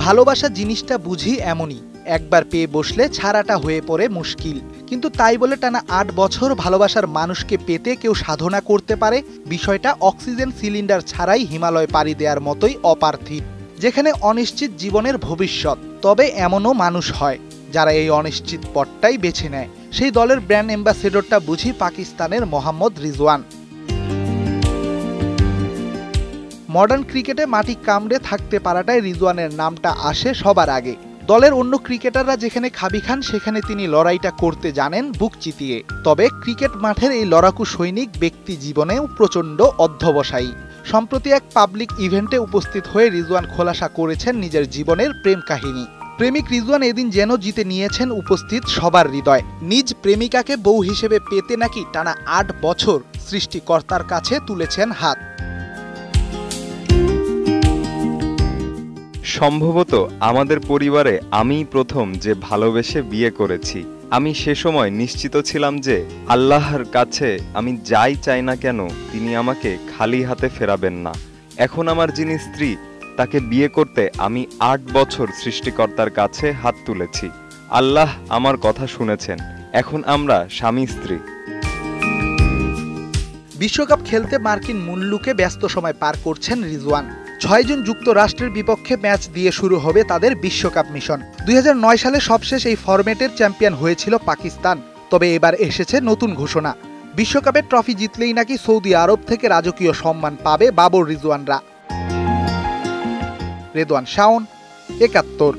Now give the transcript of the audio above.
ভালোবাসা জিনিসটা বুঝি এমনই, একবার পেয়ে বসলে ছাড়াটা হয়ে পড়ে মুশকিল। কিন্তু তাই বলে টানা ৮ বছর ভালোবাসার মানুষকে পেতে কেউ সাধনা করতে পারে, বিষয়টা অক্সিজেন সিলিন্ডার ছাড়াই হিমালয় পাড়ি দেওয়ার মতোই অপার্থিব, যেখানে অনিশ্চিত জীবনের ভবিষ্যৎ। তবে এমনও মানুষ হয় যারা এই অনিশ্চিত পথটাই বেছে নেয়। সেই দলের ব্র্যান্ড অ্যাম্বাসেডরটা বুঝি পাকিস্তানের মোহাম্মদ রিজওয়ান। মডার্ন ক্রিকেটে মাটি কামড়ে থাকতে পারাটাই রিজওয়ানের নামটা আসে সবার আগে। দলের অন্য ক্রিকেটাররা যেখানে খাবি খান, সেখানে তিনি লড়াইটা করতে জানেন বুক চিতিয়ে। তবে ক্রিকেট মাঠের এই লড়াকু সৈনিক ব্যক্তি জীবনেও প্রচণ্ড অধ্যবসায়ী। সম্প্রতি এক পাবলিক ইভেন্টে উপস্থিত হয়ে রিজওয়ান খোলাসা করেছেন নিজের জীবনের প্রেম কাহিনী। প্রেমিক রিজওয়ান এদিন যেন জিতে নিয়েছেন উপস্থিত সবার হৃদয়। নিজ প্রেমিকাকে বউ হিসেবে পেতে নাকি টানা ৮ বছর সৃষ্টিকর্তার কাছে তুলেছেন হাত। সম্ভবত আমাদের পরিবারে আমিই প্রথম যে ভালোবেসে বিয়ে করেছি। আমি সে সময় নিশ্চিত ছিলাম যে আল্লাহর কাছে আমি যাই চাই না কেন তিনি আমাকে খালি হাতে ফেরাবেন না। এখন আমার যিনি স্ত্রী, তাকে বিয়ে করতে আমি ৮ বছর সৃষ্টিকর্তার কাছে হাত তুলেছি। আল্লাহ আমার কথা শুনেছেন। এখন আমরা স্বামী স্ত্রী। বিশ্বকাপ খেলতে মার্কিন মুল্লুকে ব্যস্ত সময় পার করছেন রিজওয়ান। ৬ জুন যুক্তরাষ্ট্রের বিপক্ষে ম্যাচ দিয়ে শুরু হবে তাদের বিশ্বকাপ মিশন। ২০০৯ সালে সবশেষ এই ফরম্যাটের চ্যাম্পিয়ন হয়েছিল পাকিস্তান। তবে এবার এসেছে নতুন ঘোষণা, বিশ্বকাপের ট্রফি জিতলেই নাকি সৌদি আরব থেকে রাজকীয় সম্মান পাবে বাবর রিজওয়ানরা। রেদওয়ান শাওন, ৭১।